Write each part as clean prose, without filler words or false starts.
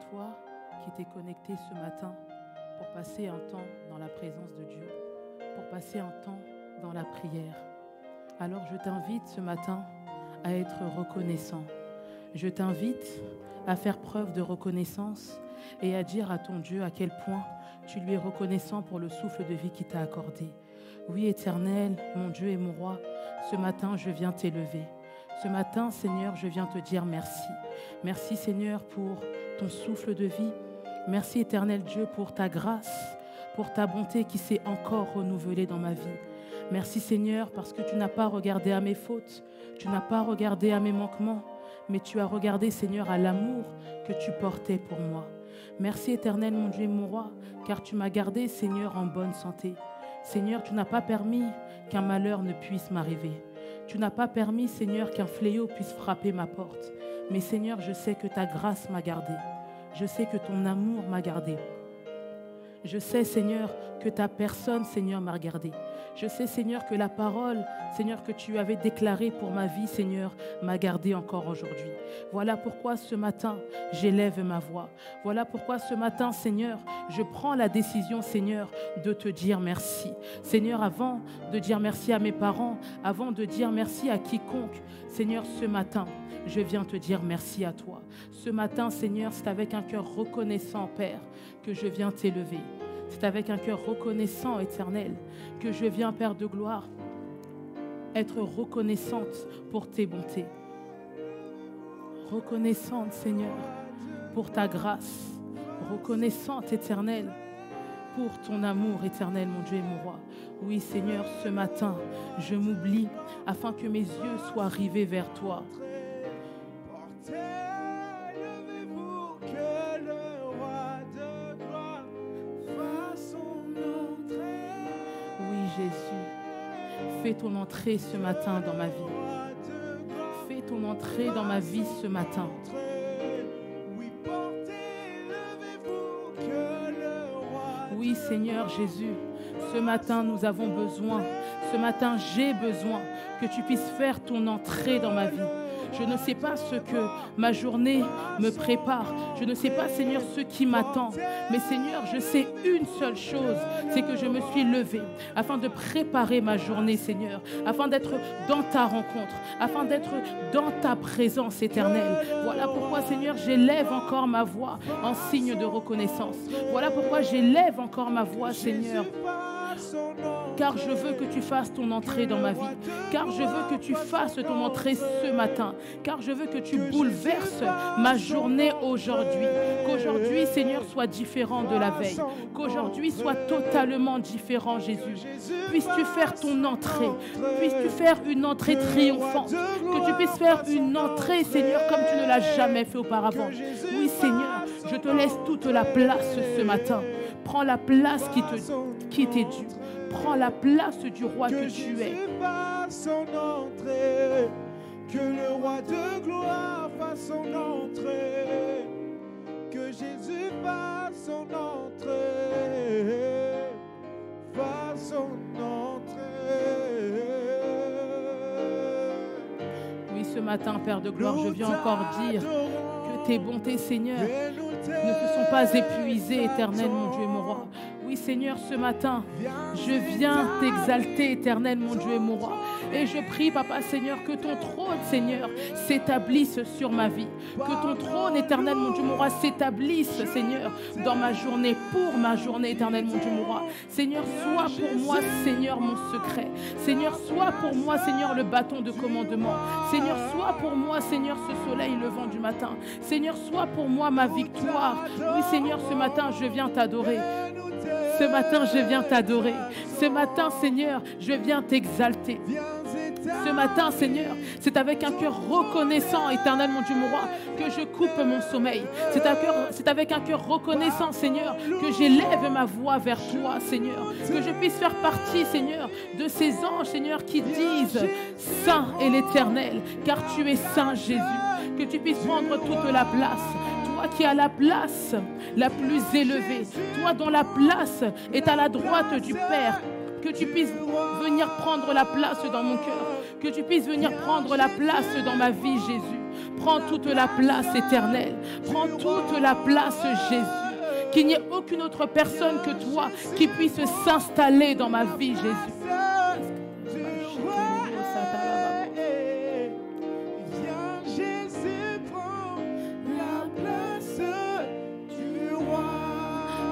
toi qui t'es connecté ce matin pour passer un temps dans la présence de Dieu, pour passer un temps dans la prière. Alors je t'invite ce matin à être reconnaissant. Je t'invite à faire preuve de reconnaissance et à dire à ton Dieu à quel point tu lui es reconnaissant pour le souffle de vie qu'il t'a accordé. Oui, Éternel, mon Dieu et mon Roi, ce matin je viens t'élever. Ce matin, Seigneur, je viens te dire merci. Merci, Seigneur, pour ton souffle de vie. Merci, Éternel Dieu, pour ta grâce, pour ta bonté qui s'est encore renouvelée dans ma vie. Merci, Seigneur, parce que tu n'as pas regardé à mes fautes, tu n'as pas regardé à mes manquements, mais tu as regardé, Seigneur, à l'amour que tu portais pour moi. Merci, Éternel, mon Dieu et mon Roi, car tu m'as gardé, Seigneur, en bonne santé. Seigneur, tu n'as pas permis qu'un malheur ne puisse m'arriver. Tu n'as pas permis, Seigneur, qu'un fléau puisse frapper ma porte. Mais Seigneur, je sais que ta grâce m'a gardé. Je sais que ton amour m'a gardé. Je sais, Seigneur, que ta personne, Seigneur, m'a gardé. Je sais, Seigneur, que la parole, Seigneur, que tu avais déclarée pour ma vie, Seigneur, m'a gardé encore aujourd'hui. Voilà pourquoi ce matin, j'élève ma voix. Voilà pourquoi ce matin, Seigneur, je prends la décision, Seigneur, de te dire merci. Seigneur, avant de dire merci à mes parents, avant de dire merci à quiconque, Seigneur, ce matin, je viens te dire merci à toi. Ce matin, Seigneur, c'est avec un cœur reconnaissant, Père, que je viens t'élever. C'est avec un cœur reconnaissant, Éternel, que je viens, Père de gloire, être reconnaissante pour tes bontés. Reconnaissante, Seigneur, pour ta grâce. Reconnaissante, Éternel, pour ton amour, Éternel, mon Dieu et mon Roi. Oui, Seigneur, ce matin, je m'oublie afin que mes yeux soient rivés vers toi. Jésus, fais ton entrée ce matin dans ma vie. Fais ton entrée dans ma vie ce matin. Oui, Seigneur Jésus, ce matin nous avons besoin, ce matin j'ai besoin que tu puisses faire ton entrée dans ma vie. Je ne sais pas ce que ma journée me prépare. Je ne sais pas, Seigneur, ce qui m'attend. Mais Seigneur, je sais une seule chose, c'est que je me suis levée afin de préparer ma journée, Seigneur, afin d'être dans ta rencontre, afin d'être dans ta présence éternelle. Voilà pourquoi, Seigneur, j'élève encore ma voix en signe de reconnaissance. Voilà pourquoi j'élève encore ma voix, Seigneur. Car je veux que tu fasses ton entrée dans ma vie. Car je veux que tu fasses ton entrée ce matin. Car je veux que tu bouleverses ma journée aujourd'hui. Qu'aujourd'hui, Seigneur, soit différent de la veille. Qu'aujourd'hui soit totalement différent, Jésus. Puisses-tu faire ton entrée. Puisses-tu faire une entrée triomphante. Que tu puisses faire une entrée, Seigneur, comme tu ne l'as jamais fait auparavant. Oui, Seigneur, je te laisse toute la place ce matin. Prends la place qui t'est due. Prends la place du roi que tu es. Son entrée, que le roi de gloire fasse son entrée. Que Jésus fasse son entrée. Fasse son entrée. Oui, ce matin, Père de gloire, je viens encore dire que tes bontés, Seigneur, ne se sont pas épuisées, Éternel, mon Dieu et mon roi. Oui, Seigneur, ce matin, je viens t'exalter, Éternel, mon Dieu et mon roi. Et je prie, Papa, Seigneur, que ton trône, Seigneur, s'établisse sur ma vie. Que ton trône, Éternel, mon Dieu, mon roi, s'établisse, Seigneur, dans ma journée, pour ma journée, Éternel, mon Dieu, mon roi. Seigneur, sois pour moi, Seigneur, mon secret. Seigneur, sois pour moi, Seigneur, le bâton de commandement. Seigneur, sois pour moi, Seigneur, ce soleil levant du matin. Seigneur, sois pour moi ma victoire. Oui, Seigneur, ce matin, je viens t'adorer. Ce matin, je viens t'adorer. Ce matin, Seigneur, je viens t'exalter. Ce matin, Seigneur, c'est avec un cœur reconnaissant, Éternel, mon Dieu, mon roi, que je coupe mon sommeil. C'est avec un cœur reconnaissant, Seigneur, que j'élève ma voix vers toi, Seigneur. Que je puisse faire partie, Seigneur, de ces anges, Seigneur, qui disent « Saint est l'Éternel, car tu es Saint, Jésus ». Que tu puisses prendre toute la place. Toi qui as la place la plus élevée. Toi dont la place est à la droite du Père. Que tu puisses venir prendre la place dans mon cœur. Que tu puisses venir prendre la place dans ma vie, Jésus. Prends toute la place, Éternel. Prends toute la place, Jésus. Qu'il n'y ait aucune autre personne que toi qui puisse s'installer dans ma vie, Jésus.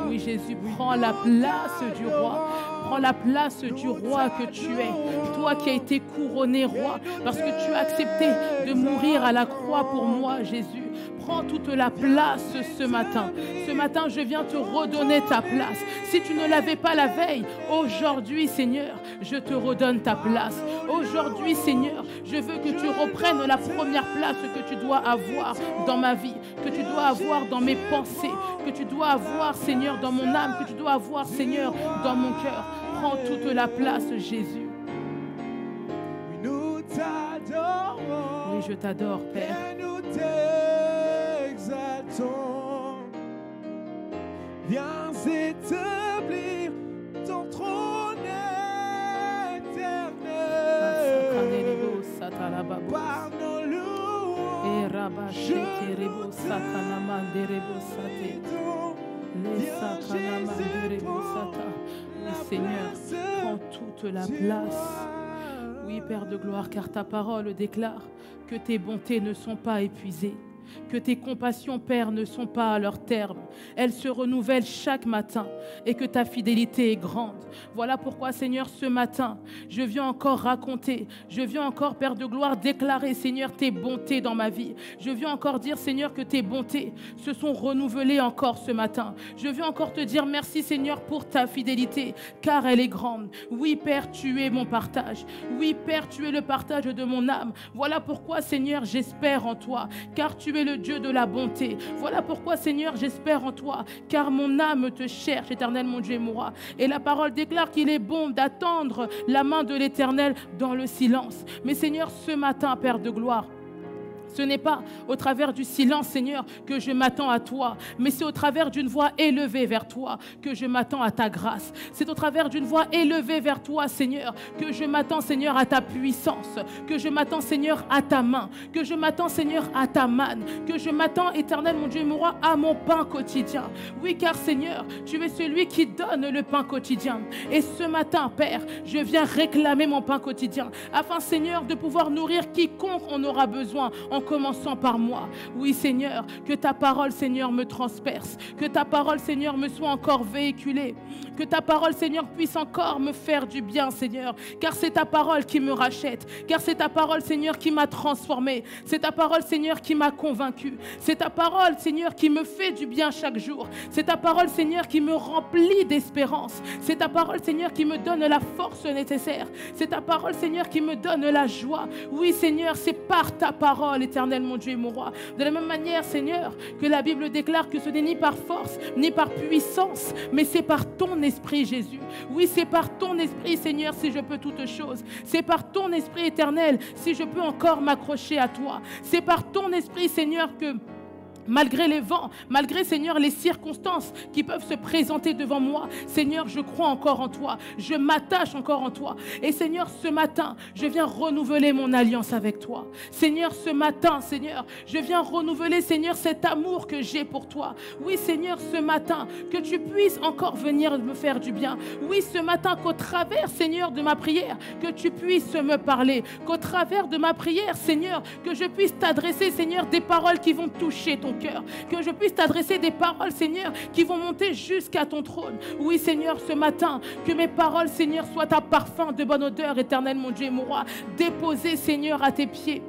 Oui, Jésus, prends la place du roi. Prends la place du roi que tu es. Toi qui as été couronné roi parce que tu as accepté de mourir à la croix pour moi, Jésus. Prends toute la place ce matin. Ce matin, je viens te redonner ta place. Si tu ne l'avais pas la veille, aujourd'hui, Seigneur, je te redonne ta place. Aujourd'hui, Seigneur, je veux que tu reprennes la première place que tu dois avoir dans ma vie, que tu dois avoir dans mes pensées, que tu dois avoir, Seigneur, dans mon âme, que tu dois avoir, Seigneur, dans mon cœur. Prends toute la place, Jésus. Nous t'adorons. Oui, je t'adore, Père. Et nous t'exaltons. Viens établir ton trône éternel. Par nos louanges, je Oui, Seigneur, prends toute la place. Oui, Père de gloire, car ta parole déclare que tes bontés ne sont pas épuisées, que tes compassions, Père, ne sont pas à leur terme. Elles se renouvellent chaque matin et que ta fidélité est grande. Voilà pourquoi, Seigneur, ce matin, je viens encore raconter, je viens encore, Père de gloire, déclarer, Seigneur, tes bontés dans ma vie. Je viens encore dire, Seigneur, que tes bontés se sont renouvelées encore ce matin. Je viens encore te dire merci, Seigneur, pour ta fidélité, car elle est grande. Oui, Père, tu es mon partage. Oui, Père, tu es le partage de mon âme. Voilà pourquoi, Seigneur, j'espère en toi, car tu es le Dieu de la bonté. Voilà pourquoi, Seigneur, j'espère en toi, car mon âme te cherche, Éternel, mon Dieu et mon roi. Et la parole déclare qu'il est bon d'attendre la main de l'Éternel dans le silence. Mais Seigneur, ce matin, Père de gloire, ce n'est pas au travers du silence, Seigneur, que je m'attends à toi, mais c'est au travers d'une voix élevée vers toi que je m'attends à ta grâce. C'est au travers d'une voix élevée vers toi, Seigneur, que je m'attends, Seigneur, à ta puissance, que je m'attends, Seigneur, à ta main, que je m'attends, Seigneur, à ta manne, que je m'attends, Éternel, mon Dieu et mon roi, à mon pain quotidien. Oui, car, Seigneur, tu es celui qui donne le pain quotidien. Et ce matin, Père, je viens réclamer mon pain quotidien, afin, Seigneur, de pouvoir nourrir quiconque en aura besoin, en commençant par moi. Oui, Seigneur, que ta parole, Seigneur, me transperce, que ta parole, Seigneur, me soit encore véhiculée, que ta parole, Seigneur, puisse encore me faire du bien, Seigneur, car c'est ta parole qui me rachète, car c'est ta parole, Seigneur, qui m'a transformé, c'est ta parole, Seigneur, qui m'a convaincu, c'est ta parole, Seigneur, qui me fait du bien chaque jour, c'est ta parole, Seigneur, qui me remplit d'espérance, c'est ta parole, Seigneur, qui me donne la force nécessaire, c'est ta parole, Seigneur, qui me donne la joie. Oui, Seigneur, c'est par ta parole, Éternel, mon Dieu et mon roi. De la même manière, Seigneur, que la Bible déclare que ce n'est ni par force, ni par puissance, mais c'est par ton esprit, Jésus. Oui, c'est par ton esprit, Seigneur, si je peux toutes choses. C'est par ton esprit éternel, si je peux encore m'accrocher à toi. C'est par ton esprit, Seigneur, que malgré les vents, malgré, Seigneur, les circonstances qui peuvent se présenter devant moi, Seigneur, je crois encore en toi. Je m'attache encore en toi. Et Seigneur, ce matin, je viens renouveler mon alliance avec toi. Seigneur, ce matin, Seigneur, je viens renouveler, Seigneur, cet amour que j'ai pour toi. Oui, Seigneur, ce matin, que tu puisses encore venir me faire du bien. Oui, ce matin, qu'au travers, Seigneur, de ma prière, que tu puisses me parler. Qu'au travers de ma prière, Seigneur, que je puisse t'adresser, Seigneur, des paroles qui vont toucher ton cœur, que je puisse t'adresser des paroles, Seigneur, qui vont monter jusqu'à ton trône. Oui, Seigneur, ce matin, que mes paroles, Seigneur, soient un parfum de bonne odeur, Éternel, mon Dieu et mon roi, déposé, Seigneur, à tes pieds.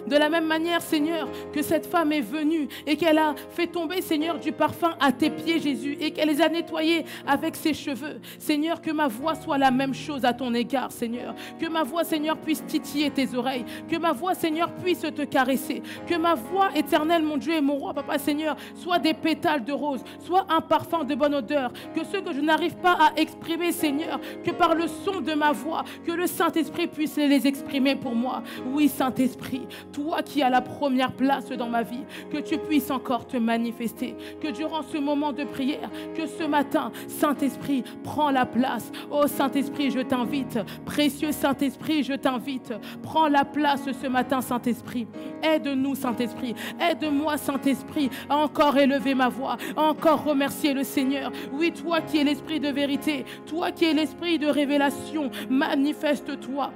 De la même manière, Seigneur, que cette femme est venue et qu'elle a fait tomber, Seigneur, du parfum à tes pieds, Jésus, et qu'elle les a nettoyés avec ses cheveux. Seigneur, que ma voix soit la même chose à ton égard, Seigneur. Que ma voix, Seigneur, puisse titiller tes oreilles. Que ma voix, Seigneur, puisse te caresser. Que ma voix, éternelle, mon Dieu et mon roi, Papa, Seigneur, soit des pétales de rose, soit un parfum de bonne odeur. Que ceux que je n'arrive pas à exprimer, Seigneur, que par le son de ma voix, que le Saint-Esprit puisse les exprimer pour moi. Oui, Saint-Esprit, toi qui as la première place dans ma vie, que tu puisses encore te manifester, que durant ce moment de prière, que ce matin, Saint-Esprit, prends la place. Oh Saint-Esprit, je t'invite, précieux Saint-Esprit, je t'invite, prends la place ce matin, Saint-Esprit. Aide-nous, Saint-Esprit, aide-moi, Saint-Esprit, à encore élever ma voix, à encore remercier le Seigneur. Oui, toi qui es l'Esprit de vérité, toi qui es l'Esprit de révélation, manifeste-toi.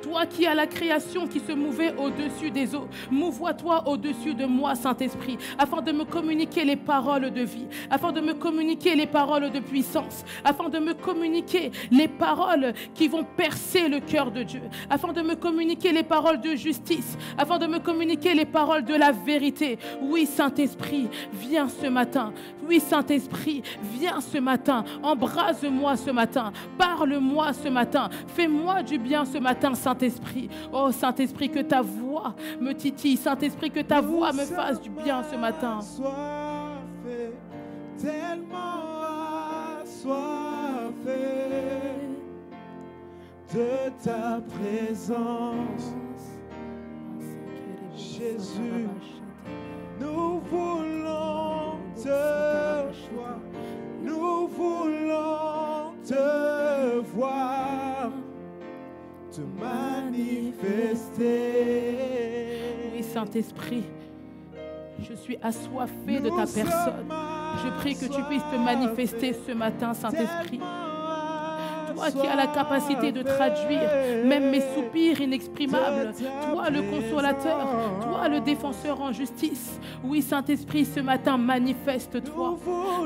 Toi qui as la création qui se mouvait au-dessus des eaux, mouvoie-toi au-dessus de moi, Saint-Esprit, afin de me communiquer les paroles de vie, afin de me communiquer les paroles de puissance, afin de me communiquer les paroles qui vont percer le cœur de Dieu, afin de me communiquer les paroles de justice, afin de me communiquer les paroles de la vérité. Oui, Saint-Esprit, viens ce matin. Oui, Saint-Esprit, viens ce matin. Embrase-moi ce matin. Parle-moi ce matin. Fais-moi du bien ce matin, Saint-Esprit. Oh, Saint-Esprit, que ta voix me titille. Saint-Esprit, que ta voix me fasse du bien ce matin. Assoiffé, tellement assoiffé de ta présence. Jésus, nous voulons te voir, nous voulons te voir, te manifester. Oui, Saint-Esprit, je suis assoiffé de ta personne. Je prie que tu puisses te manifester ce matin, Saint-Esprit. Toi qui as la capacité de traduire même mes soupirs inexprimables, toi le consolateur, toi le défenseur en justice. Oui, Saint-Esprit, ce matin, manifeste-toi.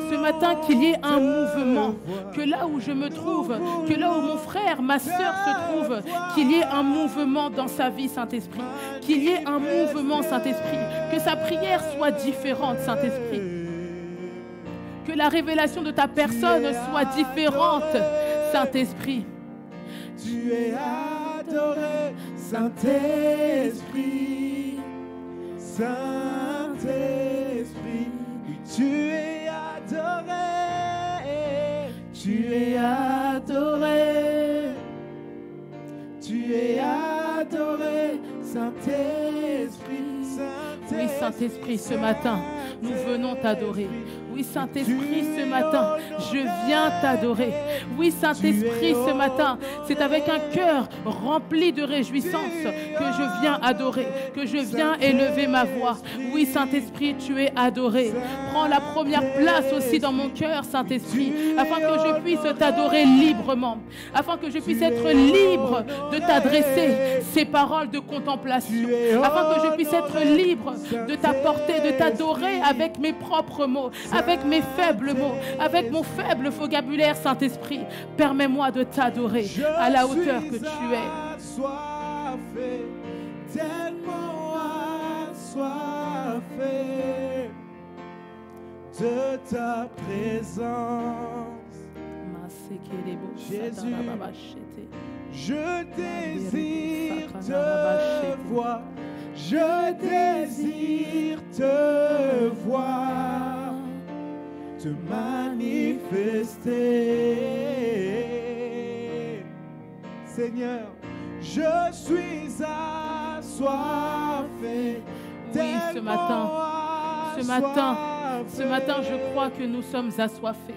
Ce matin, qu'il y ait un mouvement, que là où je me trouve, que là où mon frère, ma sœur se trouve, qu'il y ait un mouvement dans sa vie, Saint-Esprit. Qu'il y ait un mouvement, Saint-Esprit. Que sa prière soit différente, Saint-Esprit. Que la révélation de ta personne soit différente, Saint-Esprit. Tu es adoré, Saint-Esprit, Saint-Esprit. Oui, tu es adoré, tu es adoré, tu es adoré, Saint-Esprit. Oui, Saint-Esprit, ce matin, nous venons t'adorer. Oui, Saint-Esprit, ce matin, je viens t'adorer. Oui, Saint-Esprit, ce matin, c'est avec un cœur rempli de réjouissance que je viens adorer, que je viens élever ma voix. Oui, Saint-Esprit, tu es adoré. Prends la première place aussi dans mon cœur, Saint-Esprit, afin que je puisse t'adorer librement, afin que je puisse être libre de t'adresser ces paroles de contemplation, afin que je puisse être libre de t'apporter, de t'adorer avec mes propres mots, avec mes faibles mots, avec mon faible vocabulaire, Saint-Esprit. Permets-moi de t'adorer à la hauteur que tu es. Assoiffé, tellement assoiffé de ta présence. Jésus, je désire te voir. Je désire te voir, te manifester. Seigneur, je suis assoiffé. Oui, ce matin, je crois que nous sommes assoiffés.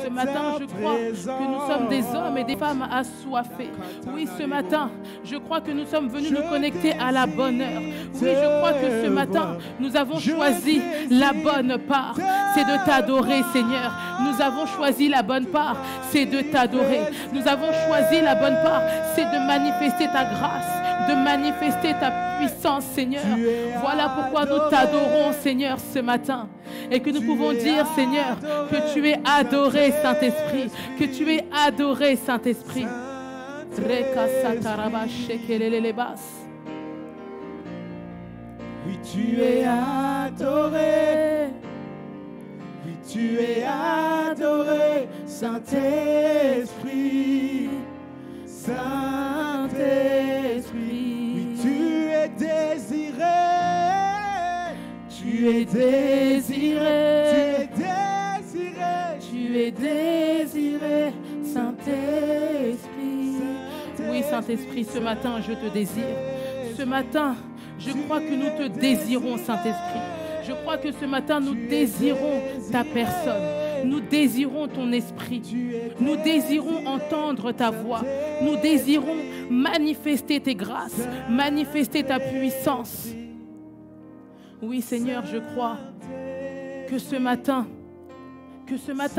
Ce matin, je crois que nous sommes des hommes et des femmes assoiffés. Oui, ce matin, je crois que nous sommes venus nous connecter à la bonne heure. Oui, je crois que ce matin, nous avons choisi la bonne part. C'est de t'adorer, Seigneur. Nous avons choisi la bonne part. C'est de t'adorer. Nous avons choisi la bonne part. C'est de manifester ta grâce, de manifester ta puissance, Seigneur. Voilà pourquoi nous t'adorons, Seigneur, ce matin. Et que nous pouvons dire, Seigneur, que tu es adoré, Saint-Esprit. Que tu es adoré, Saint-Esprit. Oui, tu es adoré. Oui, tu es adoré, Saint-Esprit. Saint-Esprit. Oui, tu es désiré. Tu es désiré. Tu es désiré. Tu es désiré, Saint-Esprit. Oui, Saint-Esprit, ce matin, je te désire. Ce matin, Je crois que nous te désirons, Saint-Esprit. Je crois que ce matin, nous désirons ta personne. Nous désirons ton esprit. Nous désirons entendre ta voix. Nous désirons manifester tes grâces, manifester ta puissance. Oui, Seigneur, je crois que ce matin,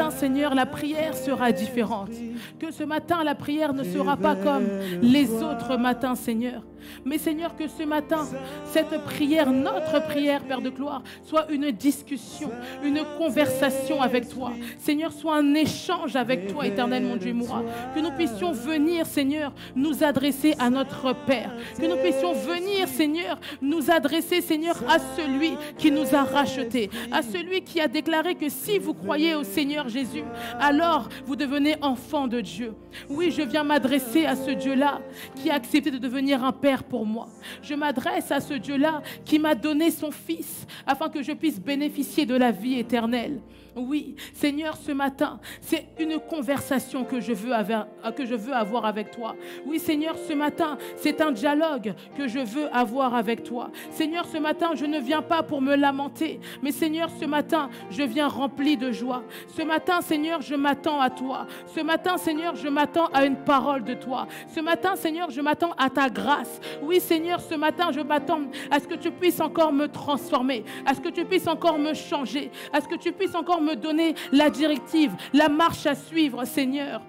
Seigneur, la prière sera différente. Que ce matin, la prière ne sera pas comme les autres matins, Seigneur. Mais Seigneur, que ce matin, cette prière, notre prière, Père de gloire, soit une discussion, une conversation avec toi. Seigneur, soit un échange avec toi, éternel mon Dieu mourra. Que nous puissions venir, Seigneur, nous adresser à notre Père. Que nous puissions venir, Seigneur, nous adresser, Seigneur, à celui qui nous a rachetés. À celui qui a déclaré que si vous croyez au Seigneur Jésus, alors vous devenez enfant de Dieu. Oui, je viens m'adresser à ce Dieu-là qui a accepté de devenir un Père pour moi. Je m'adresse à ce Dieu-là qui m'a donné son Fils afin que je puisse bénéficier de la vie éternelle. Oui, Seigneur, ce matin, c'est une conversation que je veux avoir avec toi. Oui, Seigneur, ce matin, c'est un dialogue que je veux avoir avec toi. Seigneur, ce matin, je ne viens pas pour me lamenter, mais Seigneur, ce matin, je viens rempli de joie. Ce matin, Seigneur, je m'attends à toi. Ce matin, Seigneur, je m'attends à une parole de toi. Ce matin, Seigneur, je m'attends à ta grâce. Oui, Seigneur, ce matin, je m'attends à ce que tu puisses encore me transformer, à ce que tu puisses encore me changer, à ce que tu puisses encore me donner la directive, la marche à suivre, Seigneur.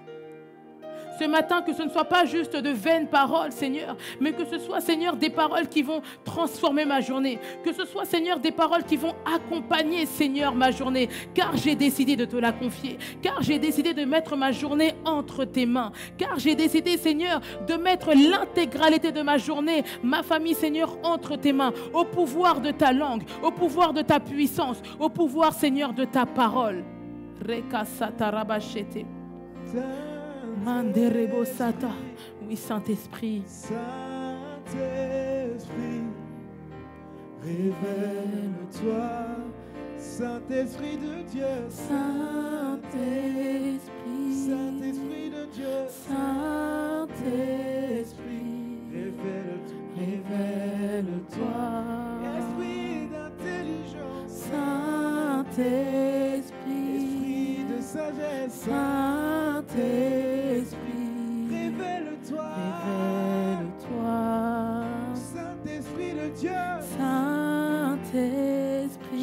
Ce matin, que ce ne soit pas juste de vaines paroles, Seigneur, mais que ce soit, Seigneur, des paroles qui vont transformer ma journée. Que ce soit, Seigneur, des paroles qui vont accompagner, Seigneur, ma journée. Car j'ai décidé de te la confier. Car j'ai décidé de mettre ma journée entre tes mains. Car j'ai décidé, Seigneur, de mettre l'intégralité de ma journée, ma famille, Seigneur, entre tes mains. Au pouvoir de ta langue, au pouvoir de ta puissance, au pouvoir, Seigneur, de ta parole. Rekasatarabashete. Manderebo Sata. Oui, Saint-Esprit. Saint-Esprit, révèle-toi. Saint-Esprit de Dieu. Saint-Esprit. Saint-Esprit de Dieu. Saint-Esprit. Révèle-toi. Révèle-toi. Esprit d'intelligence. Saint-Esprit. Esprit de sagesse. Saint-Esprit. Révèle-toi. Révèle-toi. Saint-Esprit de Dieu. Saint-Esprit.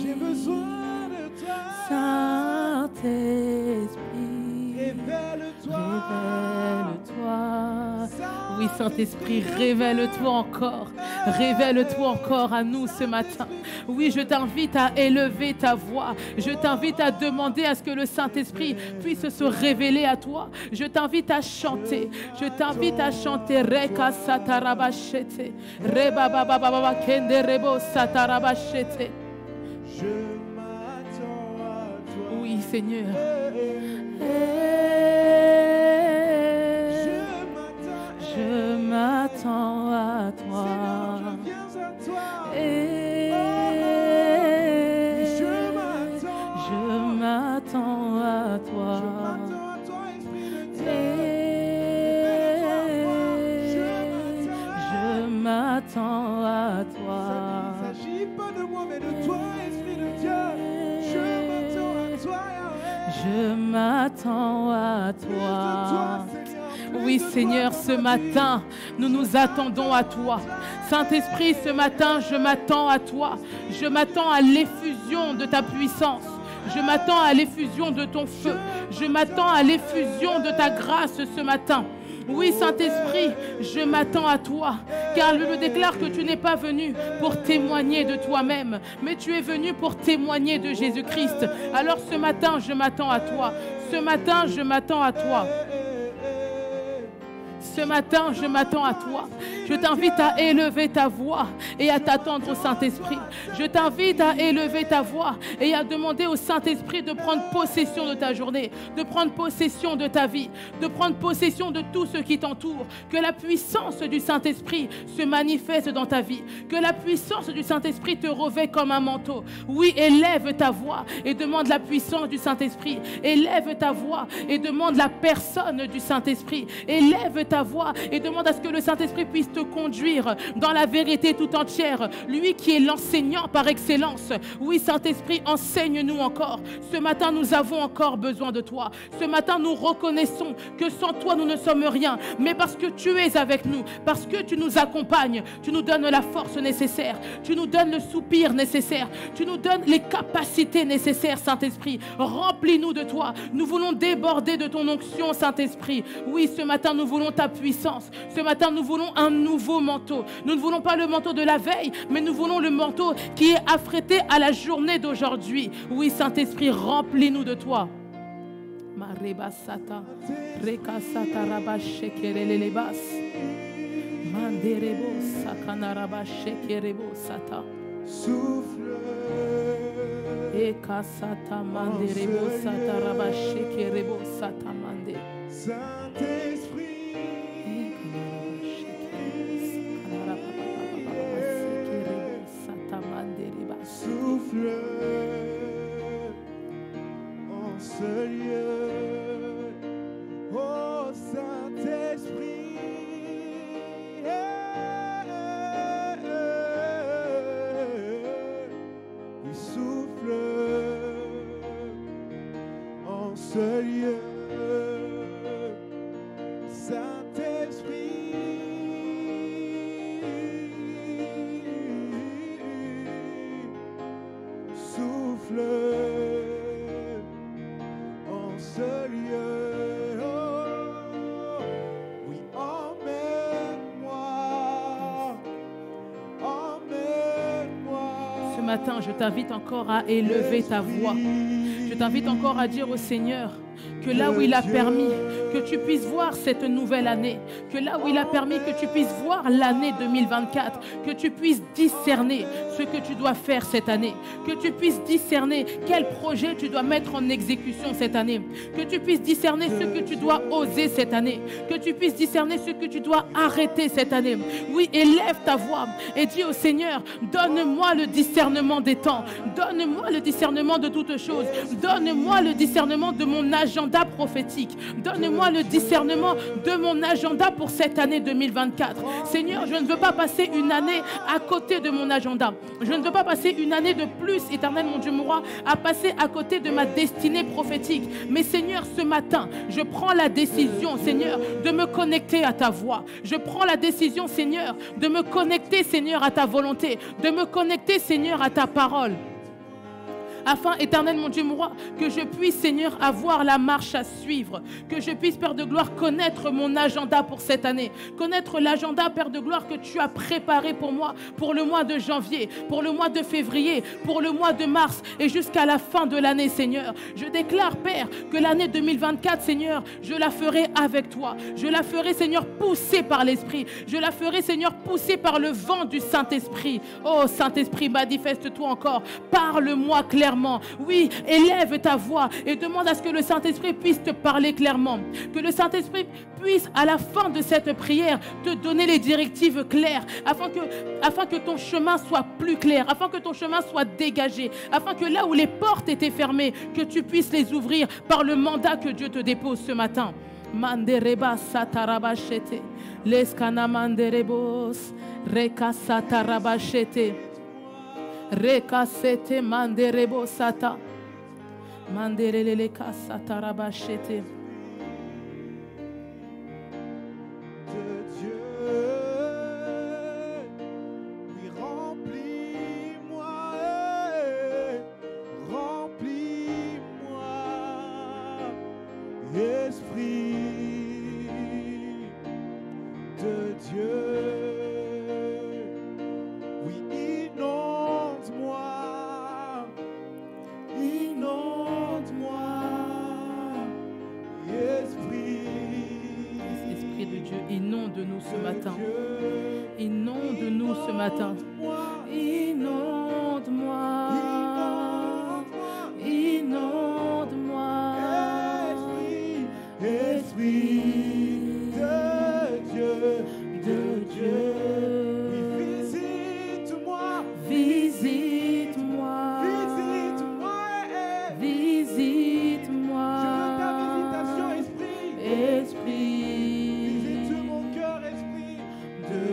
J'ai besoin de toi. Saint-Esprit. Révèle-toi. Révèle-toi. Oui, Saint-Esprit, révèle-toi encore. Révèle-toi encore à nous ce matin. Oui, je t'invite à élever ta voix. Je t'invite à demander à ce que le Saint-Esprit puisse se révéler à toi. Je t'invite à chanter. Je t'invite à chanter. Reka satarabashete. Reba baba baba kende rebo satarabashete. Je m'attends à toi. Oui, Seigneur. Je m'attends à toi. Seigneur, je viens à toi. Je m'attends à toi. Je m'attends à toi. Il ne s'agit pas de moi, mais de toi, Esprit de Dieu. Je m'attends à toi, Yahweh. Je m'attends à toi. Oui, Seigneur, ce matin, nous nous attendons à toi. Saint-Esprit, ce matin, je m'attends à toi. Je m'attends à l'effusion de ta puissance. Je m'attends à l'effusion de ton feu. Je m'attends à l'effusion de ta grâce ce matin. Oui, Saint-Esprit, je m'attends à toi, car je me déclare que tu n'es pas venu pour témoigner de toi-même, mais tu es venu pour témoigner de Jésus-Christ. Alors ce matin, je m'attends à toi. Ce matin, je m'attends à toi. Ce matin, je m'attends à toi. Je t'invite à élever ta voix et à t'attendre au Saint-Esprit. Je t'invite à élever ta voix et à demander au Saint-Esprit de prendre possession de ta journée, de prendre possession de ta vie, de prendre possession de tout ce qui t'entoure. Que la puissance du Saint-Esprit se manifeste dans ta vie. Que la puissance du Saint-Esprit te revêt comme un manteau. Oui, élève ta voix et demande la puissance du Saint-Esprit. Élève ta voix et demande la personne du Saint-Esprit. Élève ta voix et demande à ce que le Saint-Esprit puisse te conduire dans la vérité tout entière. Lui qui est l'enseignant par excellence. Oui, Saint-Esprit, enseigne-nous encore. Ce matin, nous avons encore besoin de toi. Ce matin, nous reconnaissons que sans toi, nous ne sommes rien. Mais parce que tu es avec nous, parce que tu nous accompagnes, tu nous donnes la force nécessaire, tu nous donnes le soupir nécessaire, tu nous donnes les capacités nécessaires, Saint-Esprit. Remplis-nous de toi. Nous voulons déborder de ton onction, Saint-Esprit. Oui, ce matin, nous voulons ta puissance. Ce matin, nous voulons un nouveau manteau. Nous ne voulons pas le manteau de la veille, mais nous voulons le manteau qui est affrété à la journée d'aujourd'hui. Oui, Saint-Esprit, remplis-nous de toi. Marebasata, rekasata rabashekerelelebas. Manderebo sakanarabashekerebo sata. Souffle. Ekasata manderebo sata rabashekerebo sata mande. Saint-Esprit. Souffle en ce lieu, ô Saint-Esprit. Oui, souffle en ce lieu, Saint-Esprit. Souffle en ce lieu, oh, oui, emmène-moi, emmène-moi. Ce matin, je t'invite encore à élever ta voix. Je t'invite encore à dire au Seigneur que là où il a permis que tu puisses voir cette nouvelle année, que là où il a permis que tu puisses voir l'année 2024, que tu puisses discerner ce que tu dois faire cette année, que tu puisses discerner quel projet tu dois mettre en exécution cette année, que tu puisses discerner ce que tu dois oser cette année, que tu puisses discerner ce que tu dois arrêter cette année. Oui, élève ta voix et dis au Seigneur, donne-moi le discernement des temps, donne-moi le discernement de toutes choses, donne-moi le discernement de mon agenda prophétique, donne-moi le discernement de mon agenda pour cette année 2024. Seigneur, je ne veux pas passer une année à côté de mon agenda. Je ne veux pas passer une année de plus, éternel mon Dieu, mon roi, à passer à côté de ma destinée prophétique. Mais Seigneur, ce matin, je prends la décision, Seigneur, de me connecter à ta voix. Je prends la décision, Seigneur, de me connecter, Seigneur, à ta volonté, de me connecter, Seigneur, à ta parole. Afin, éternel mon Dieu, mon roi, que je puisse, Seigneur, avoir la marche à suivre, que je puisse, Père de gloire, connaître mon agenda pour cette année, connaître l'agenda, Père de gloire, que tu as préparé pour moi, pour le mois de janvier, pour le mois de février, pour le mois de mars et jusqu'à la fin de l'année, Seigneur. Je déclare, Père, que l'année 2024, Seigneur, je la ferai avec toi. Je la ferai, Seigneur, poussée par l'Esprit. Je la ferai, Seigneur, poussée par le vent du Saint-Esprit. Oh, Saint-Esprit, manifeste-toi encore. Parle-moi clairement. Oui, élève ta voix et demande à ce que le Saint-Esprit puisse te parler clairement. Que le Saint-Esprit puisse, à la fin de cette prière, te donner les directives claires afin que ton chemin soit plus clair, afin que ton chemin soit dégagé, afin que là où les portes étaient fermées, que tu puisses les ouvrir par le mandat que Dieu te dépose ce matin. Mandereba satarabashete, leskana manderebos, reka satarabashete. Rekasete manderebo sata. Manderele kasata rabachete. De Dieu, oui, remplis-moi, remplis-moi, Esprit de Dieu. Inonde-nous ce matin. Inonde-nous ce matin. Inonde-moi. Inonde-moi. Esprit de Dieu, de Dieu. Visite-moi. Visite-moi. Visite-moi. Visite-moi. Je veux ta visitation, Esprit. Esprit. De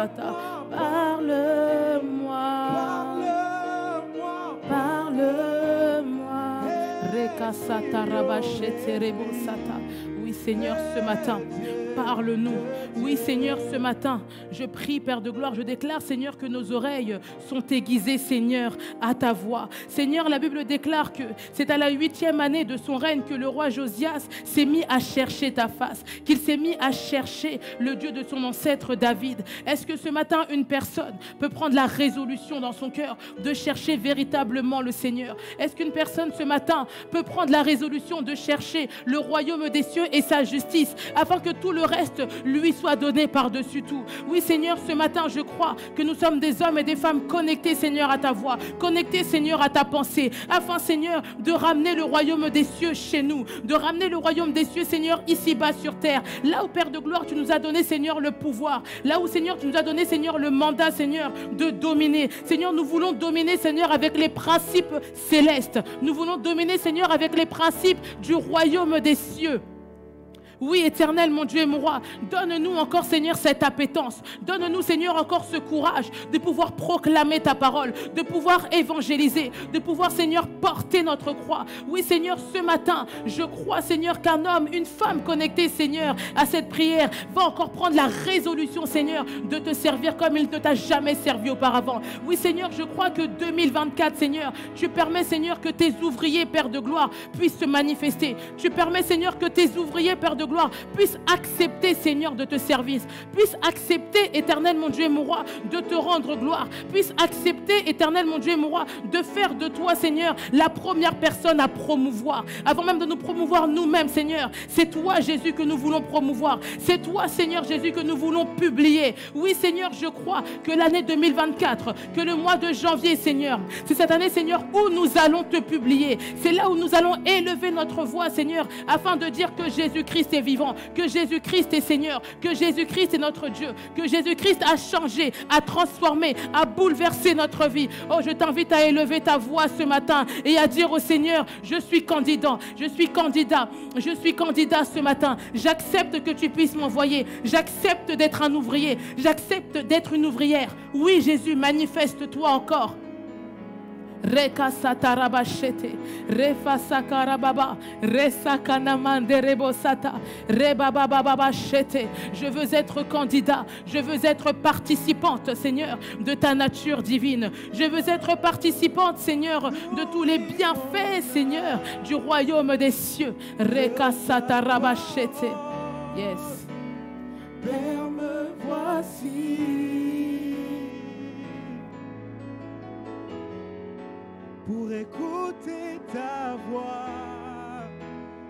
sata. Parle-moi. Parle-moi. Rekasata rabashete rebosata. Oui, Seigneur, ce matin, parle-nous. Oui, Seigneur, ce matin, je prie, Père de gloire, je déclare, Seigneur, que nos oreilles sont aiguisées, Seigneur, à ta voix. Seigneur, la Bible déclare que c'est à la 8e année de son règne que le roi Josias s'est mis à chercher ta face, qu'il s'est mis à chercher le Dieu de son ancêtre David. Est-ce que ce matin, une personne peut prendre la résolution dans son cœur de chercher véritablement le Seigneur? Est-ce qu'une personne ce matin peut prendre la résolution de chercher le royaume des cieux et sa justice, afin que tout le reste lui soit donné par-dessus tout? Oui, Seigneur, ce matin, je crois que nous sommes des hommes et des femmes connectés, Seigneur, à ta voix, connectés, Seigneur, à ta pensée, afin, Seigneur, de ramener le royaume des cieux chez nous, de ramener le royaume des cieux, Seigneur, ici-bas sur terre, là où, Père de gloire, tu nous as donné, Seigneur, le pouvoir, là où, Seigneur, tu nous as donné, Seigneur, le mandat, Seigneur, de dominer. Seigneur, nous voulons dominer, Seigneur, avec les principes célestes. Nous voulons dominer, Seigneur, avec les principes du royaume des cieux. Oui, Éternel, mon Dieu et mon roi, donne-nous encore, Seigneur, cette appétence. Donne-nous, Seigneur, encore ce courage de pouvoir proclamer ta parole, de pouvoir évangéliser, de pouvoir, Seigneur, porter notre croix. Oui, Seigneur, ce matin, je crois, Seigneur, qu'un homme, une femme connectée, Seigneur, à cette prière, va encore prendre la résolution, Seigneur, de te servir comme il ne t'a jamais servi auparavant. Oui, Seigneur, je crois que 2024, Seigneur, tu permets, Seigneur, que tes ouvriers, Père de gloire, puissent se manifester. Tu permets, Seigneur, que tes ouvriers, Père de gloire, puisse accepter, Seigneur, de te servir, puisse accepter, Éternel, mon Dieu et mon roi, de te rendre gloire, puisse accepter, Éternel, mon Dieu et mon roi, de faire de toi, Seigneur, la première personne à promouvoir, avant même de nous promouvoir nous-mêmes, Seigneur. C'est toi, Jésus, que nous voulons promouvoir, c'est toi, Seigneur Jésus, que nous voulons publier. Oui, Seigneur, je crois que l'année 2024, que le mois de janvier, Seigneur, c'est cette année, Seigneur, où nous allons te publier, c'est là où nous allons élever notre voix, Seigneur, afin de dire que Jésus-Christ est vivant, que Jésus-Christ est Seigneur, que Jésus-Christ est notre Dieu, que Jésus-Christ a changé, a transformé, a bouleversé notre vie. Oh, je t'invite à élever ta voix ce matin et à dire au Seigneur, je suis candidat, je suis candidat, je suis candidat ce matin. J'accepte que tu puisses m'envoyer, j'accepte d'être un ouvrier, j'accepte d'être une ouvrière. Oui, Jésus, manifeste-toi encore. Reka satarabashete, refa sakarababa, resakanamande rebosata, rebabababashete. Je veux être candidat, je veux être participante, Seigneur, de ta nature divine. Je veux être participante, Seigneur, de tous les bienfaits, Seigneur, du royaume des cieux. Reka satarabashete. Yes. Père, me voici. Pour écouter ta voix,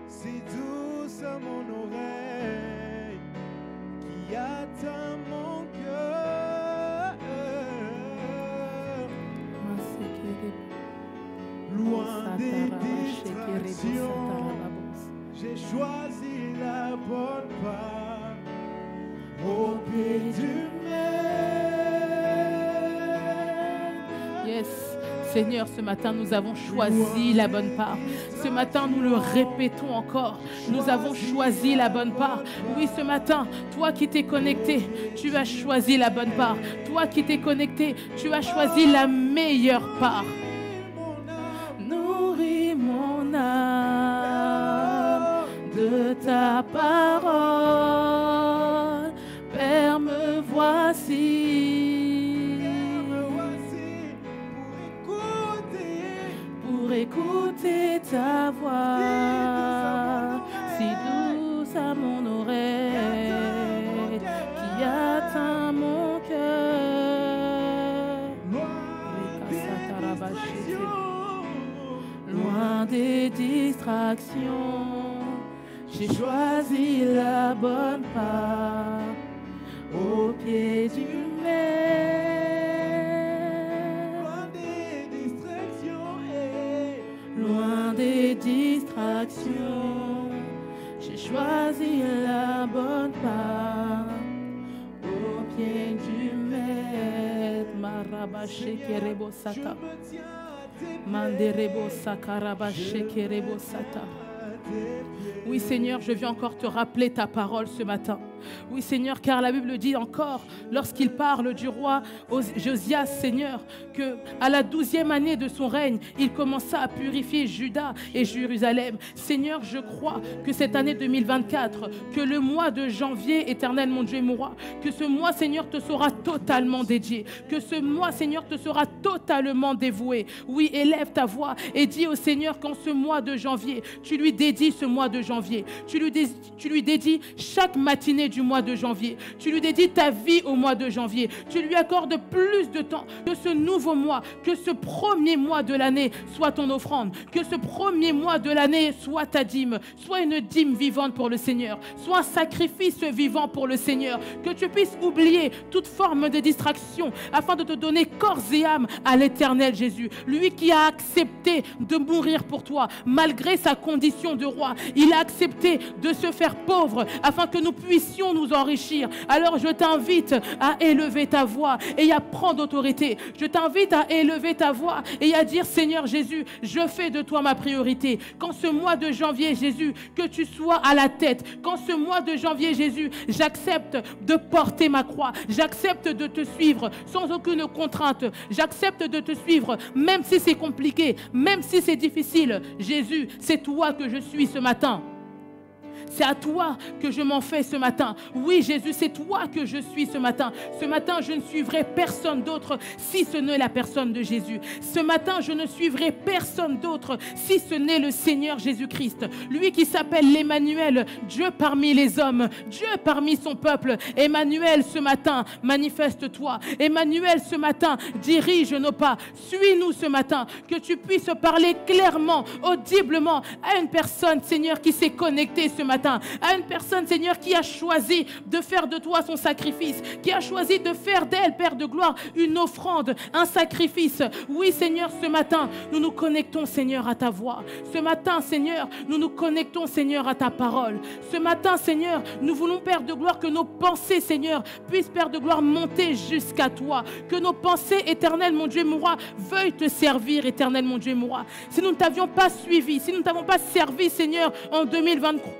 si douce à mon oreille, qui atteint mon cœur. Loin des distractions, j'ai choisi la bonne part, au pied du maître. Yes. Seigneur, ce matin, nous avons choisi la bonne part. Ce matin, nous le répétons encore. Nous avons choisi la bonne part. Oui, ce matin, toi qui t'es connecté, tu as choisi la bonne part. Toi qui t'es connecté, tu as choisi la meilleure part. Nourris mon âme de ta parole. Père, me voici. Écouter ta voix, si douce à mon oreille, qui atteint mon cœur. Loin des distractions, j'ai choisi la bonne part, au pied du maître. Loin des distractions, j'ai choisi la bonne part, au pied du maître. Marabache kerebo sata, manderebo sakarabache kerebo sata. Oui, Seigneur, je viens encore te rappeler ta parole ce matin. Oui, Seigneur, car la Bible dit encore, lorsqu'il parle du roi Josias, Seigneur, qu'à la 12e année de son règne, il commença à purifier Juda et Jérusalem. Seigneur, je crois que cette année 2024, que le mois de janvier, éternel mon Dieu et mon roi, que ce mois, Seigneur, te sera totalement dédié, que ce mois, Seigneur, te sera totalement dévoué. Oui, élève ta voix et dis au Seigneur qu'en ce mois de janvier, tu lui dédies ce mois de janvier. Tu lui dédies chaque matinée du mois de janvier. Tu lui dédies ta vie au mois de janvier. Tu lui accordes plus de temps que ce nouveau mois, que ce premier mois de l'année soit ton offrande, que ce premier mois de l'année soit ta dîme, soit une dîme vivante pour le Seigneur, soit un sacrifice vivant pour le Seigneur, que tu puisses oublier toute forme de distraction afin de te donner corps et âme à l'Éternel Jésus, lui qui a accepté de mourir pour toi malgré sa condition de roi. Il a accepté de se faire pauvre afin que nous puissions nous enrichir. Alors je t'invite à élever ta voix et à prendre autorité. Je t'invite à élever ta voix et à dire: Seigneur Jésus, je fais de toi ma priorité. Qu'en ce mois de janvier, Jésus, que tu sois à la tête. Qu'en ce mois de janvier, Jésus, j'accepte de porter ma croix. J'accepte de te suivre sans aucune contrainte. J'accepte de te suivre même si c'est compliqué, même si c'est difficile. Jésus, c'est toi que je suis ce matin. C'est à toi que je m'en fais ce matin. Oui, Jésus, c'est toi que je suis ce matin. Ce matin, je ne suivrai personne d'autre si ce n'est la personne de Jésus. Ce matin, je ne suivrai personne d'autre si ce n'est le Seigneur Jésus-Christ. Lui qui s'appelle l'Emmanuel, Dieu parmi les hommes, Dieu parmi son peuple. Emmanuel, ce matin, manifeste-toi. Emmanuel, ce matin, dirige nos pas. Suis-nous ce matin. Que tu puisses parler clairement, audiblement à une personne, Seigneur, qui s'est connectée ce matin. À une personne, Seigneur, qui a choisi de faire de toi son sacrifice, qui a choisi de faire d'elle, Père de gloire, une offrande, un sacrifice. Oui, Seigneur, ce matin, nous nous connectons, Seigneur, à ta voix. Ce matin, Seigneur, nous nous connectons, Seigneur, à ta parole. Ce matin, Seigneur, nous voulons, Père de gloire, que nos pensées, Seigneur, puissent, Père de gloire, monter jusqu'à toi. Que nos pensées, éternel, mon Dieu et mon roi, veuillent te servir, éternel, mon Dieu et mon roi. Si nous ne t'avions pas suivi, si nous ne t'avons pas servi, Seigneur, en 2023,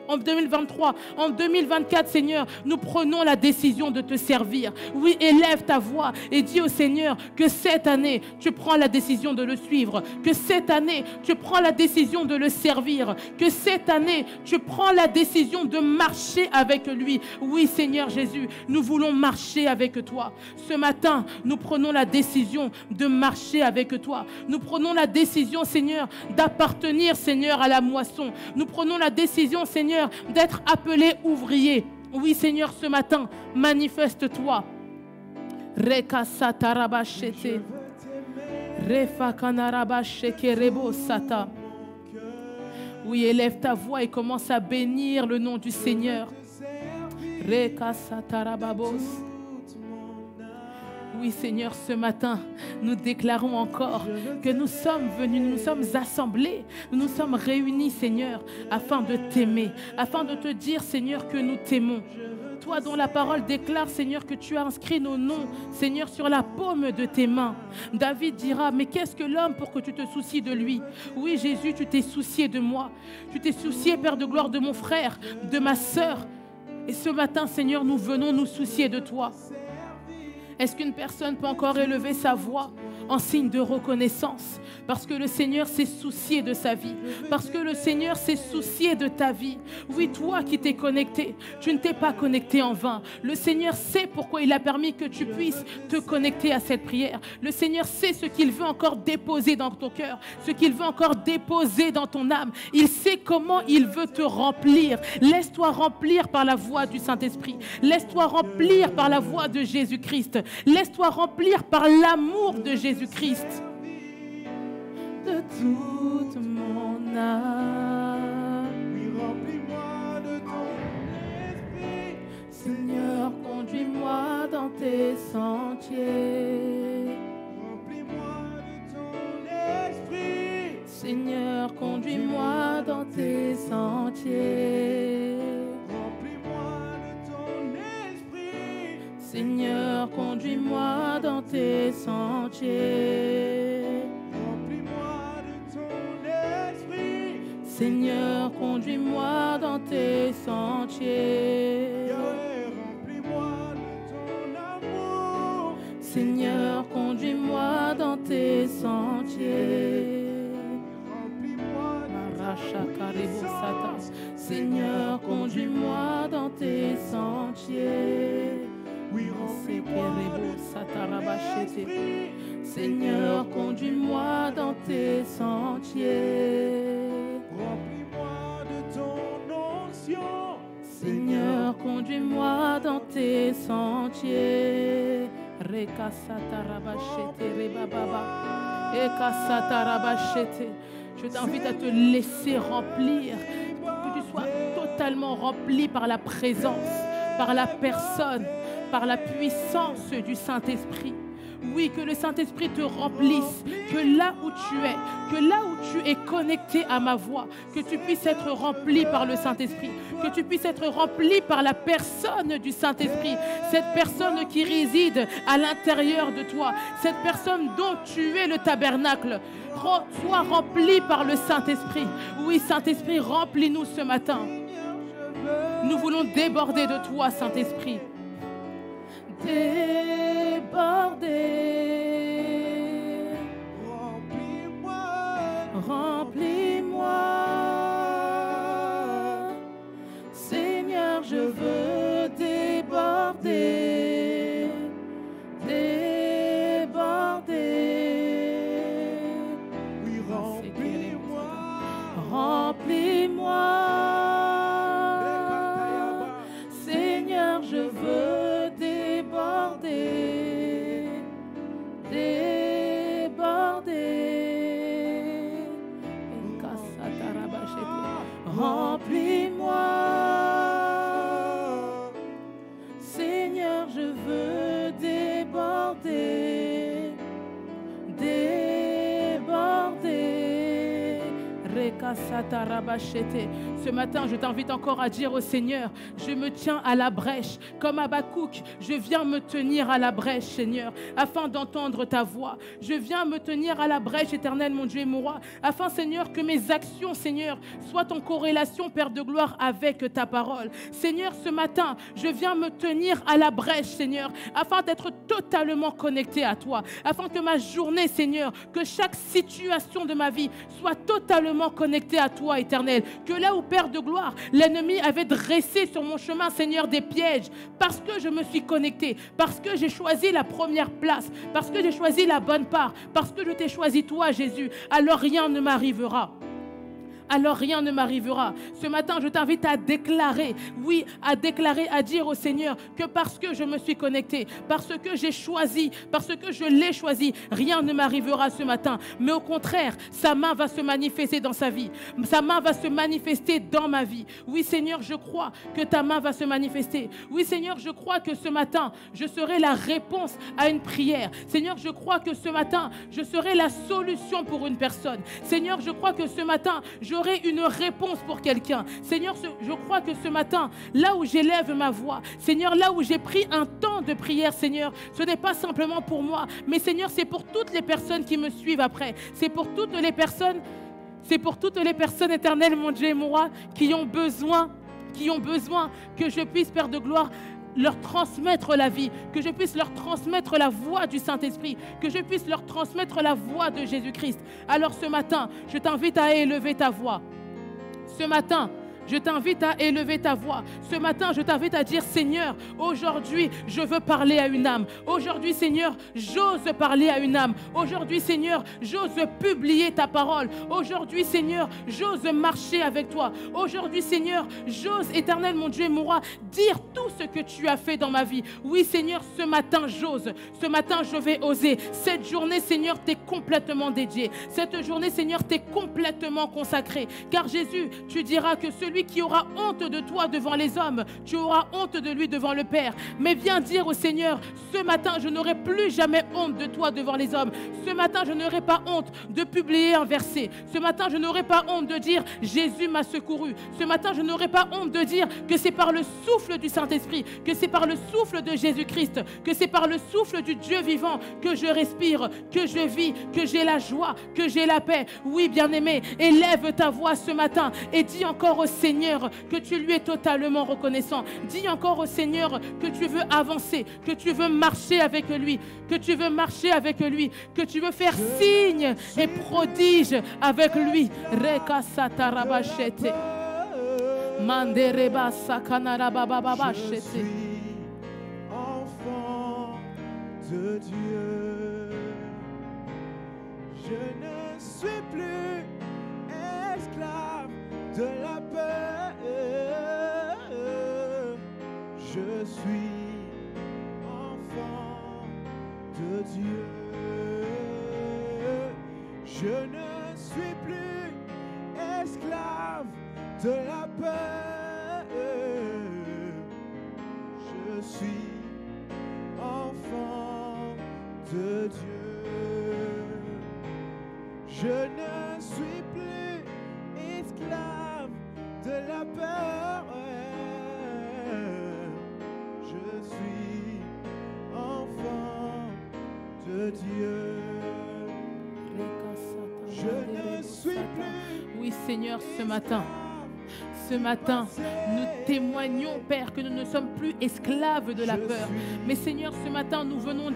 en 2024, Seigneur, nous prenons la décision de te servir. Oui, élève ta voix et dis au Seigneur que cette année, tu prends la décision de le suivre, que cette année, tu prends la décision de le servir, que cette année, tu prends la décision de marcher avec lui. Oui, Seigneur Jésus, nous voulons marcher avec toi. Ce matin, nous prenons la décision de marcher avec toi. Nous prenons la décision, Seigneur, d'appartenir, Seigneur, à la moisson. Nous prenons la décision, Seigneur, d'être appelé ouvrier. Oui, Seigneur, ce matin, manifeste-toi. Rekasatarabashete. Refakanarabashekerebosata. Oui, élève ta voix et commence à bénir le nom du Seigneur. Rekasatarababos. Oui, Seigneur, ce matin, nous déclarons encore que nous sommes venus, nous nous sommes assemblés, nous nous sommes réunis, Seigneur, afin de t'aimer, afin de te dire, Seigneur, que nous t'aimons. Toi dont la parole déclare, Seigneur, que tu as inscrit nos noms, Seigneur, sur la paume de tes mains. David dira: mais qu'est-ce que l'homme pour que tu te soucies de lui? Oui, Jésus, tu t'es soucié de moi. Tu t'es soucié, Père de gloire, de mon frère, de ma sœur. Et ce matin, Seigneur, nous venons nous soucier de toi. Est-ce qu'une personne peut encore élever sa voix en signe de reconnaissance? Parce que le Seigneur s'est soucié de sa vie. Parce que le Seigneur s'est soucié de ta vie. Oui, toi qui t'es connecté, tu ne t'es pas connecté en vain. Le Seigneur sait pourquoi il a permis que tu puisses te connecter à cette prière. Le Seigneur sait ce qu'il veut encore déposer dans ton cœur, ce qu'il veut encore déposer dans ton âme. Il sait comment il veut te remplir. Laisse-toi remplir par la voix du Saint-Esprit. Laisse-toi remplir par la voix de Jésus-Christ. Laisse-toi remplir par l'amour de Jésus-Christ. De toute mon âme, Oui, remplis-moi de ton esprit. Seigneur, conduis-moi dans tes sentiers. Remplis-moi de ton esprit. Seigneur, conduis-moi dans tes sentiers. Remplis-moi de ton esprit. Seigneur, conduis-moi dans tes sentiers. Remplis-moi de ton esprit. Seigneur, conduis-moi dans tes sentiers. Yahweh, Seigneur, conduis-moi dans tes sentiers. Seigneur, conduis-moi dans tes sentiers. Oui, remplis-moi Seigneur, conduis-moi dans tes sentiers. remplis-moi de ton onction. Seigneur, conduis-moi dans tes sentiers. Je t'invite à te laisser remplir, que tu sois totalement rempli par la présence, par la personne, par la puissance du Saint-Esprit. Oui, que le Saint-Esprit te remplisse, que là où tu es, que là où tu es connecté à ma voix, que tu puisses être rempli par le Saint-Esprit, que tu puisses être rempli par la personne du Saint-Esprit, cette personne qui réside à l'intérieur de toi, cette personne dont tu es le tabernacle. Sois rempli par le Saint-Esprit. Oui, Saint-Esprit, remplis-nous ce matin. Nous voulons déborder de toi, Saint-Esprit. Déborder. Remplis-moi. Seigneur, je veux déborder. Oui, remplis-moi. Remplis-moi. Seigneur, je veux déborder. Remplis-moi. Seigneur, je veux déborder. Ce matin, je t'invite encore à dire au Seigneur, je me tiens à la brèche. Comme Habakkuk, je viens me tenir à la brèche, Seigneur, afin d'entendre ta voix. Je viens me tenir à la brèche, Éternel, mon Dieu et mon roi, afin, Seigneur, que mes actions, Seigneur, soient en corrélation, Père de gloire, avec ta parole. Seigneur, ce matin, je viens me tenir à la brèche, Seigneur, afin d'être totalement connecté à toi, afin que ma journée, Seigneur, que chaque situation de ma vie soit totalement connectée à toi, Éternel. Que là où, Père de gloire, l'ennemi avait dressé sur mon chemin, Seigneur, des pièges, parce que je me suis connecté, parce que j'ai choisi la première place, parce que j'ai choisi la bonne part, parce que je t'ai choisi toi, Jésus, alors rien ne m'arrivera. Alors rien ne m'arrivera. Ce matin, je t'invite à déclarer, oui, à déclarer, à dire au Seigneur que parce que je me suis connecté, parce que j'ai choisi, parce que je l'ai choisi, rien ne m'arrivera ce matin. Mais au contraire, sa main va se manifester dans sa vie. Sa main va se manifester dans ma vie. Oui, Seigneur, je crois que ta main va se manifester. Oui, Seigneur, je crois que ce matin, je serai la réponse à une prière. Seigneur, je crois que ce matin, je serai la solution pour une personne. Seigneur, je crois que ce matin, j'aurai une réponse pour quelqu'un. Seigneur, je crois que ce matin, là où j'élève ma voix, Seigneur, là où j'ai pris un temps de prière, Seigneur, ce n'est pas simplement pour moi, mais Seigneur, c'est pour toutes les personnes qui me suivent après. C'est pour toutes les personnes, éternelles, mon Dieu et mon roi, qui ont besoin que je puisse, Père de gloire, leur transmettre la vie, que je puisse leur transmettre la voix du Saint-Esprit, que je puisse leur transmettre la voix de Jésus-Christ. Alors ce matin, je t'invite à élever ta voix. Ce matin, je t'invite à élever ta voix. Ce matin, je t'invite à dire, Seigneur, aujourd'hui, je veux parler à une âme. Aujourd'hui, Seigneur, j'ose parler à une âme. Aujourd'hui, Seigneur, j'ose publier ta parole. Aujourd'hui, Seigneur, j'ose marcher avec toi. Aujourd'hui, Seigneur, j'ose, Éternel, mon Dieu et mon roi, dire tout ce que tu as fait dans ma vie. Oui, Seigneur, ce matin, j'ose. Ce matin, je vais oser. Cette journée, Seigneur, t'es complètement dédiée. Cette journée, Seigneur, t'es complètement consacrée. Car Jésus, tu diras que celui qui aura honte de toi devant les hommes, tu auras honte de lui devant le Père. Mais viens dire au Seigneur, ce matin, je n'aurai plus jamais honte de toi devant les hommes. Ce matin, je n'aurai pas honte de publier un verset. Ce matin, je n'aurai pas honte de dire, Jésus m'a secouru. Ce matin, je n'aurai pas honte de dire que c'est par le souffle du Saint-Esprit, que c'est par le souffle de Jésus-Christ, que c'est par le souffle du Dieu vivant que je respire, que je vis, que j'ai la joie, que j'ai la paix. Oui, bien-aimé, élève ta voix ce matin et dis encore au Seigneur que tu lui es totalement reconnaissant. Dis encore au Seigneur que tu veux avancer, que tu veux marcher avec lui, que tu veux marcher avec lui, que tu veux faire signe et prodige avec lui. Reka satarabashete. Mandereba sakanarabababashete. Je suis enfant de Dieu. Je ne suis plus esclave de la peur. Je suis enfant de Dieu. Je ne suis plus esclave de la peur. Je suis enfant de Dieu. Je ne suis plus esclave de la peur. Je suis enfant de Dieu. Je ne suis plus. Oui, Seigneur, ce matin, nous témoignons, Père, que nous ne sommes plus esclaves de la peur. Mais Seigneur, ce matin, nous venons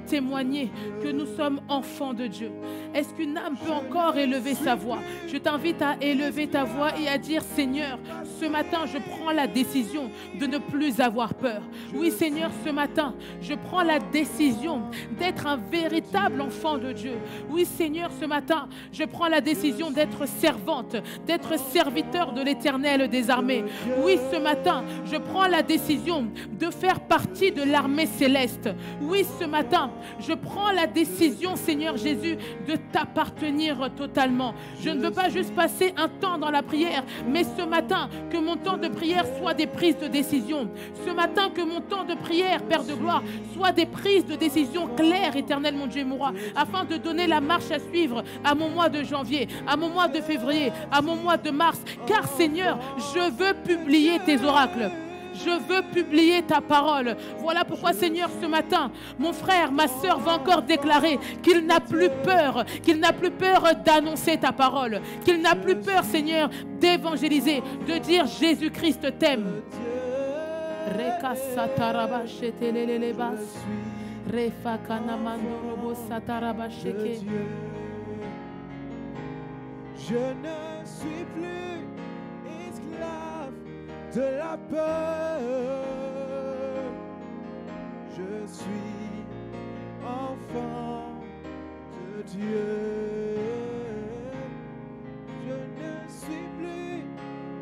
témoigner que nous sommes enfants de Dieu. Est-ce qu'une âme peut encore élever sa voix? Je t'invite à élever ta voix et à dire, Seigneur, ce matin, je prends la décision de ne plus avoir peur. Oui, Seigneur, ce matin, je prends la décision d'être un véritable enfant de Dieu. Oui, Seigneur, ce matin, je prends la décision d'être servante, d'être serviteur de l'Éternel des armées. Oui, ce matin, je prends la décision de faire partie de l'armée céleste. Oui, ce matin, je prends la décision, Seigneur Jésus, de t'appartenir totalement. Je ne veux pas juste passer un temps dans la prière, mais ce matin, que mon temps de prière soit des prises de décision. Ce matin, que mon temps de prière, Père de gloire, soit des prises de décision claires, Éternel mon Dieu et mon roi, afin de donner la marche à suivre à mon mois de janvier, à mon mois de février, à mon mois de mars. Car Seigneur, je veux publier tes oracles. Je veux publier ta parole. Voilà pourquoi, Seigneur, ce matin, mon frère, ma sœur va encore déclarer qu'il n'a plus peur d'annoncer ta parole, qu'il n'a plus peur, Seigneur, d'évangéliser, de dire Jésus-Christ t'aime. Je ne suis plus esclave de la peur. Je suis enfant de Dieu. Je ne suis plus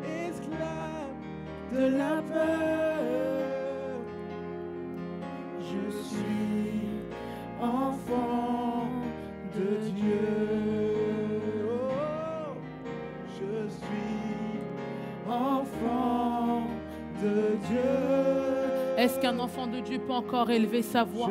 esclave de la peur. Je suis enfant de Dieu. Je suis enfant de Dieu. Est-ce qu'un enfant de Dieu peut encore élever sa voix?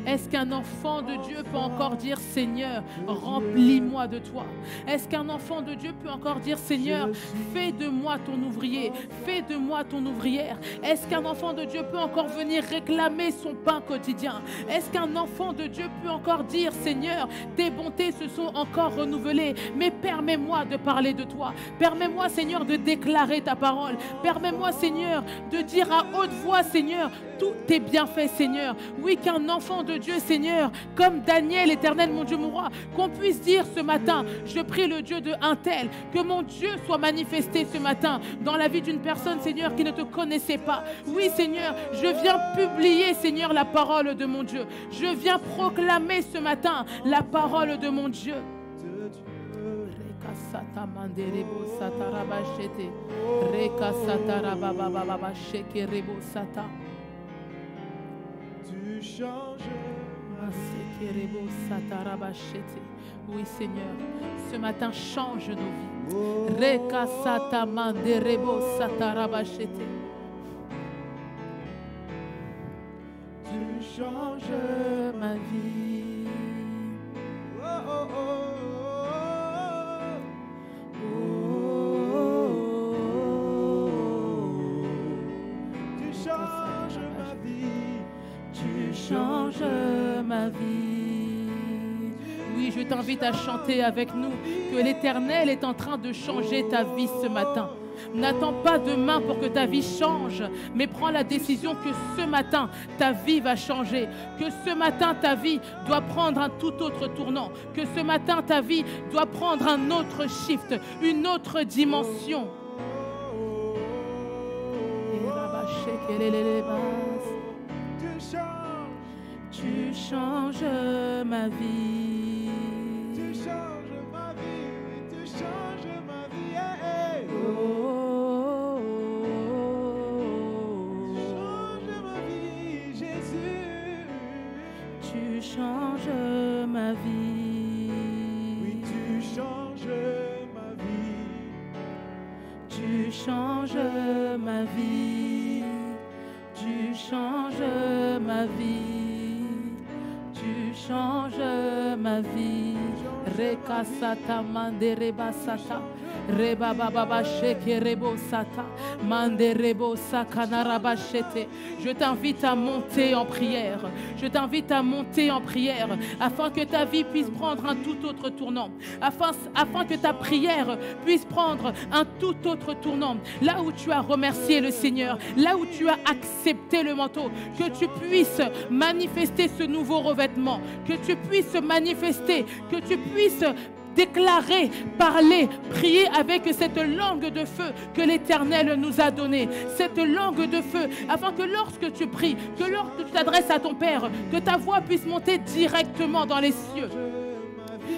Est-ce qu'un enfant de Dieu peut encore dire Seigneur, remplis-moi de toi? Est-ce qu'un enfant de Dieu peut encore dire Seigneur, fais de moi ton ouvrier, fais de moi ton ouvrière? Est-ce qu'un enfant de Dieu peut encore venir réclamer son pain quotidien? Est-ce qu'un enfant de Dieu peut encore dire Seigneur, tes bontés se sont encore renouvelées, mais permets-moi de parler de toi. Permets-moi Seigneur de déclarer ta parole. Permets-moi Seigneur de dire à haute voix Seigneur, tout est bien fait, Seigneur. Oui, qu'un enfant de Dieu, Seigneur, comme Daniel, Éternel, mon Dieu, mon roi, qu'on puisse dire ce matin, je prie le Dieu de un tel, que mon Dieu soit manifesté ce matin dans la vie d'une personne, Seigneur, qui ne te connaissait pas. Oui, Seigneur, je viens publier, Seigneur, la parole de mon Dieu. Je viens proclamer ce matin la parole de mon Dieu. Tu changes. Oui, Seigneur, ce matin, change nos vies. Reka sata manderebo satarabashete. Tu changes ma vie. Oh, oh, oh. Change ma vie. Oui, je t'invite à chanter avec nous que l'Éternel est en train de changer ta vie ce matin. N'attends pas demain pour que ta vie change, mais prends la décision que ce matin, ta vie va changer, que ce matin, ta vie doit prendre un tout autre tournant, que ce matin, ta vie doit prendre un autre shift, une autre dimension. Tu changes ma vie. Tu changes ma vie, oui, tu changes ma vie. Hey, hey. Oh, Change ma vie, Jésus. tu changes ma vie. Oui, tu changes ma vie. Tu changes ma vie. Tu changes ma vie. Tu changes ma vie. Rekasata mandereba sata. Reba baba sheke rebo sata. Manderebo sakanaraba shete. Je t'invite à monter en prière. Je t'invite à monter en prière afin que ta vie puisse prendre un tout autre tournant. Afin que ta prière puisse prendre un tout autre tournant. Là où tu as remercié le Seigneur, là où tu as accepté le manteau, que tu puisses manifester ce nouveau revêtement, que tu puisses manifester, que tu puisses déclarer, parler, prier avec cette langue de feu que l'Éternel nous a donnée. Cette langue de feu, afin que lorsque tu pries, que lorsque tu t'adresses à ton Père, que ta voix puisse monter directement dans les cieux.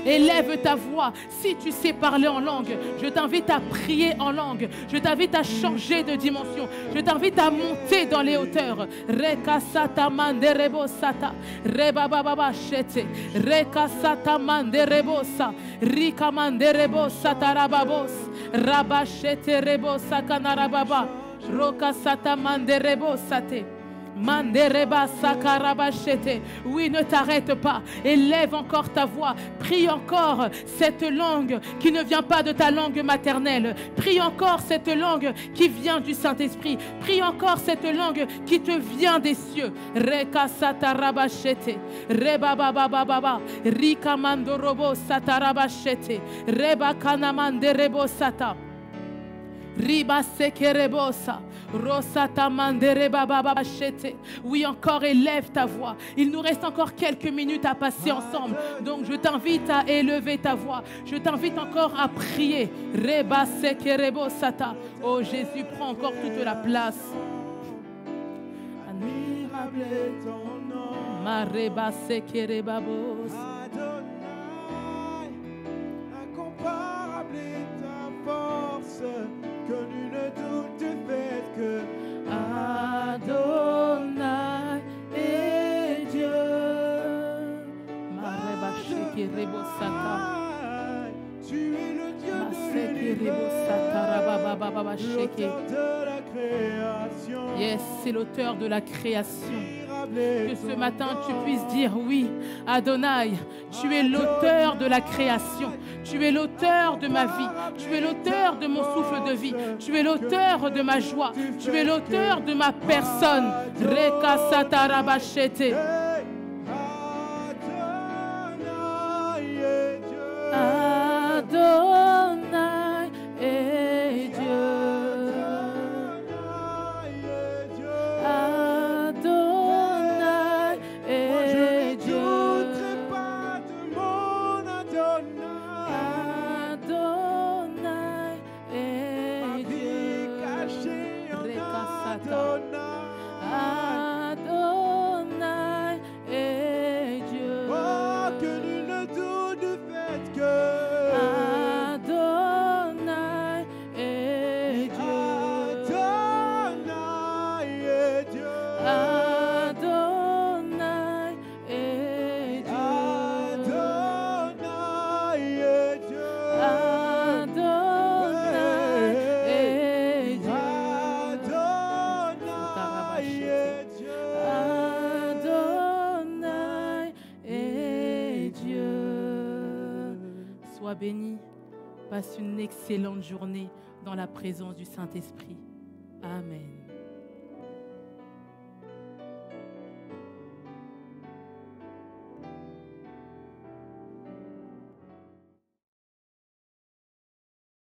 Élève ta voix. Si tu sais parler en langue, je t'invite à prier en langue. Je t'invite à changer de dimension. Je t'invite à monter dans les hauteurs. Rekasata manderebo sata. Rebababa shete. Rekasata manderebo sa. Rika manderebo sata rababos. Rabashete rebo sakanarababa. Rokasata manderebo sate. Mandereba sakarabachete. Oui, ne t'arrête pas. Élève encore ta voix. Prie encore cette langue qui ne vient pas de ta langue maternelle. Prie encore cette langue qui vient du Saint-Esprit. Prie encore cette langue qui te vient des cieux. Reka satarabachete. Reba baba baba. Rika mandorobo satarabachete. Reba kanamanderebo sata. Riba sekerebosa. Oui, encore élève ta voix. Il nous reste encore quelques minutes à passer ensemble. Donc je t'invite à élever ta voix. Je t'invite encore à prier. Oh Jésus, prends encore toute la place. Admirable est ton nom. Adonai, incomparable est ta force. Que nul ne doute du fait que Adonai est Dieu. Tu es le Dieu de l'univers, l'auteur de la création. Yes, c'est l'auteur de la création. Que ce matin tu puisses dire oui, Adonai, tu es l'auteur de la création. Tu es l'auteur de ma vie. Tu es l'auteur de mon souffle de vie. Tu es l'auteur de ma joie. Tu es l'auteur de ma personne. Rekasatarabashete. Adonai est Dieu. Adonai est Dieu. Adonai est Dieu. Adonai est Dieu. Oh, que nul ne doute du fait que Adonai est Dieu. Adonai est Dieu. Adonai est Dieu. Adonai est Dieu. Adonai est Dieu. Adonai est Dieu. Adonai est Dieu. Sois béni. Passe une excellente journée dans la présence du Saint-Esprit. Amen.